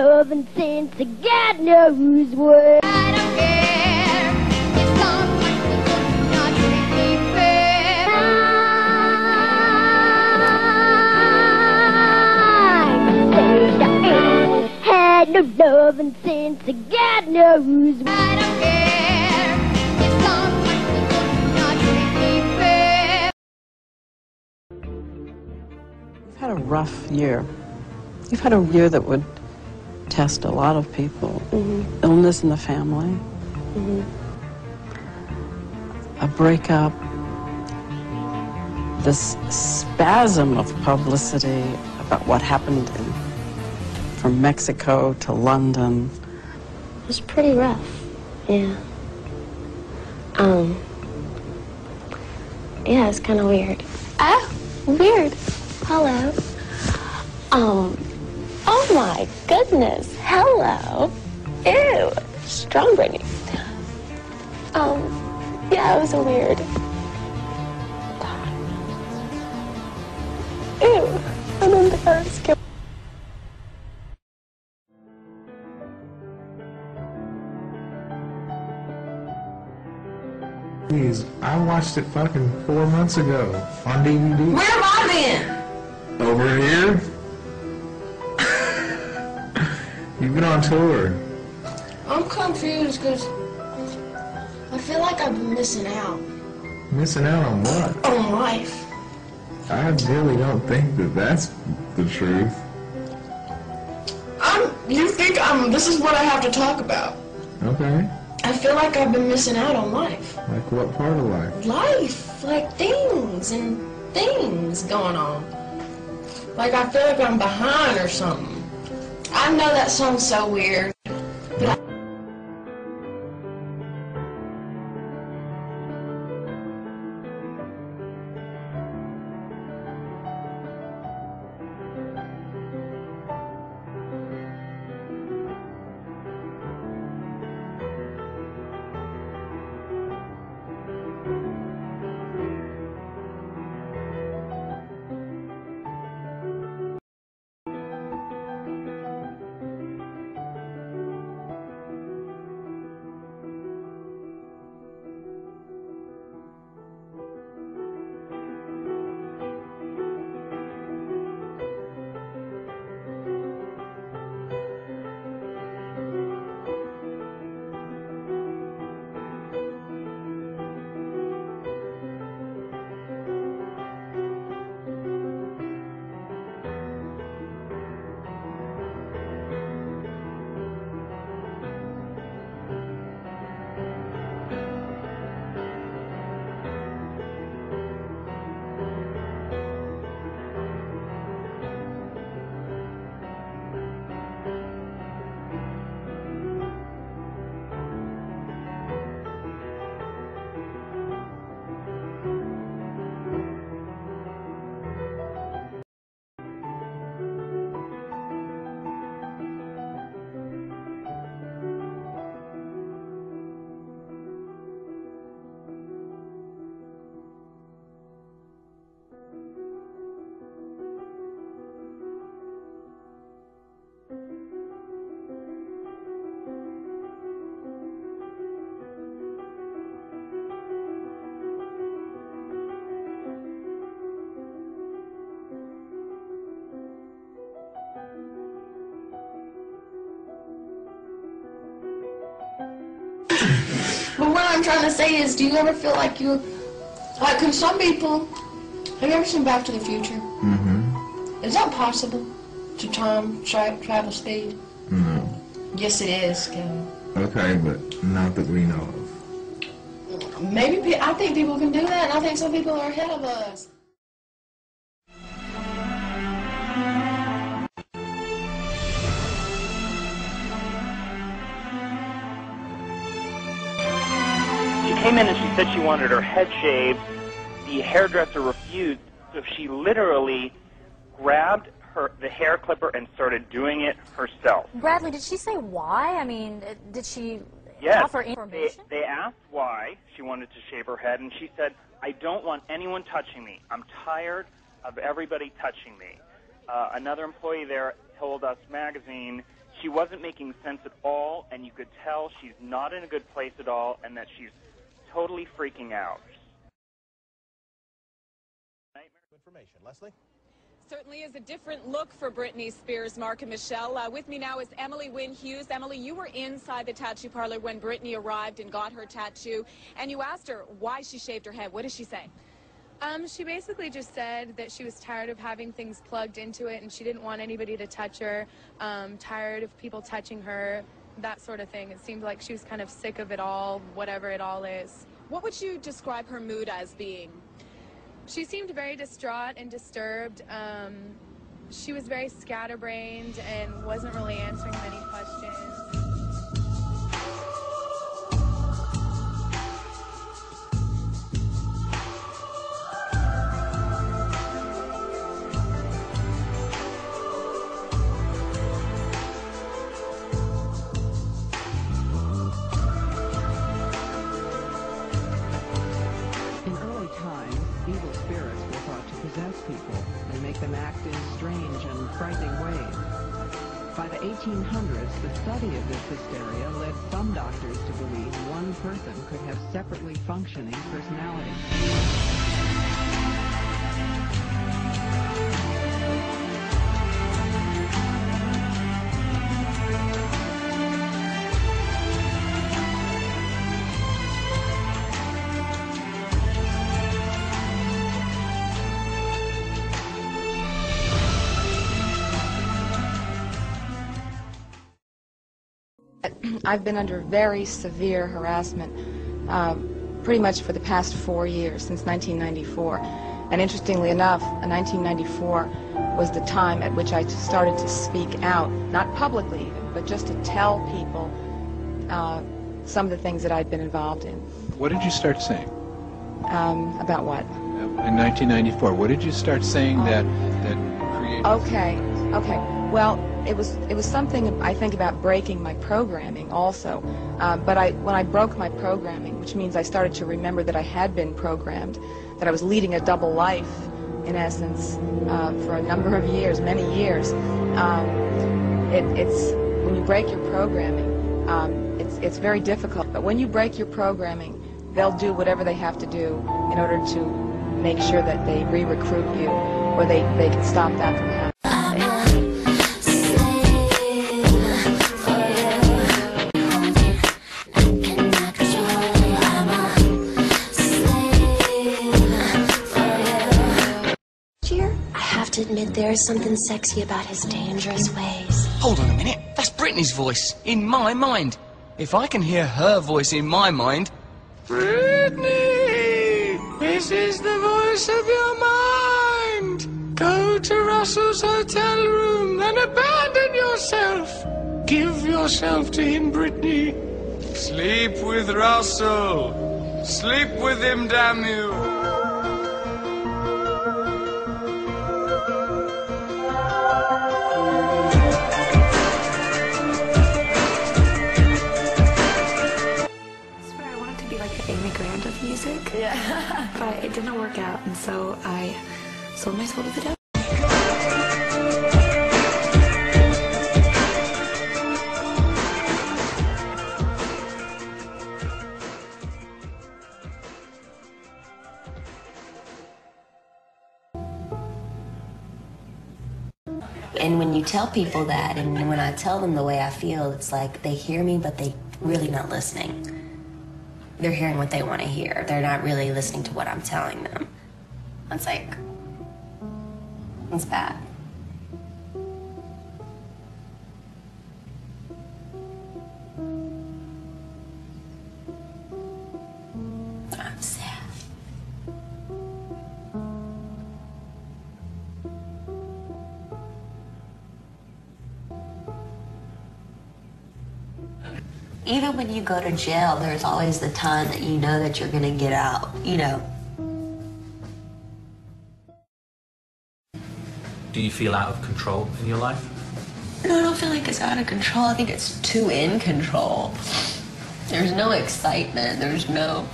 loving since God knows what. I don't care if someone does not treat me fair. I said I ain't had no loving since God knows what. I don't care if someone does not treat me fair. You've had a rough year. You've had a year that would test a lot of people. Illness in the family. A breakup. This spasm of publicity about what happened from Mexico to London. It was pretty rough, yeah. Yeah, it's kind of weird. Ah, weird. Hello. Oh my goodness, hello. Ew, strong Britney. Yeah, it was a weird. Ew, I don't think I was scared. Please, I watched it fucking 4 months ago on DVD. Where have I been? Over here? You've been on tour. I'm confused because I feel like I've been missing out. Missing out on what? On life. I really don't think that that's the truth. You think this is what I have to talk about. Okay. I feel like I've been missing out on life. Like what part of life? Life, like things going on. Like I feel like I'm behind or something. I know that sounds so weird, but what I'm trying to say is, do you ever feel like cause some people, have you ever seen Back to the Future? Mm-hmm. Is that possible? To time travel speed? No. Yes, it is, Kevin. Okay, but not that we know of. Maybe, I think people can do that, and I think some people are ahead of us. She came in and she said she wanted her head shaved. The hairdresser refused, so she literally grabbed the hair clipper and started doing it herself. Bradley, did she say why? I mean, did she offer information? They asked why she wanted to shave her head, and she said, I don't want anyone touching me. I'm tired of everybody touching me. Another employee there told Us Magazine she wasn't making sense at all, and you could tell she's not in a good place at all, and that she's totally freaking out. Information. Leslie? Certainly is a different look for Britney Spears, Mark and Michelle. With me now is Emily Wynn Hughes. Emily, you were inside the tattoo parlor when Britney arrived and got her tattoo, and you asked her why she shaved her head. What did she say? She basically just said that she was tired of having things plugged into it and she didn't want anybody to touch her, tired of people touching her, that sort of thing. It seemed like she was kind of sick of it all, whatever it all is. What would you describe her mood as being? She seemed very distraught and disturbed. She was very scatterbrained and wasn't really answering many questions. People and make them act in strange and frightening ways. By the 1800s, the study of this hysteria led some doctors to believe one person could have separately functioning personalities. I've been under very severe harassment pretty much for the past 4 years, since 1994. And interestingly enough, 1994 was the time at which I started to speak out, not publicly even, but just to tell people some of the things that I'd been involved in. What did you start saying? About what? In 1994, what did you start saying that created... Okay. Well, it was something, I think, about breaking my programming also. But when I broke my programming, which means I started to remember that I had been programmed, that I was leading a double life, in essence, for a number of years, many years. It's when you break your programming, it's very difficult. But when you break your programming, they'll do whatever they have to do in order to make sure that they re-recruit you, or they can stop that from happening. To admit there is something sexy about his dangerous ways. Hold on a minute, that's Britney's voice, in my mind. If I can hear her voice in my mind... Britney! This is the voice of your mind! Go to Russel's hotel room and abandon yourself! Give yourself to him, Britney! Sleep with Russell! Sleep with him, damn you! Music, yeah. But it didn't work out, and so I sold my soul to the devil. And when you tell people that, and when I tell them the way I feel, it's like they hear me, but they really not listening. They're hearing what they want to hear. They're not really listening to what I'm telling them. It's like, it's bad. I'm sad. Even when you go to jail, there's always the time that you know that you're going to get out, you know. Do you feel out of control in your life? No, I don't feel like it's out of control. I think it's too in control. There's no excitement. There's no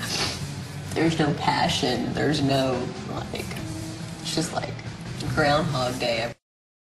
passion. There's no, like, it's just like Groundhog Day.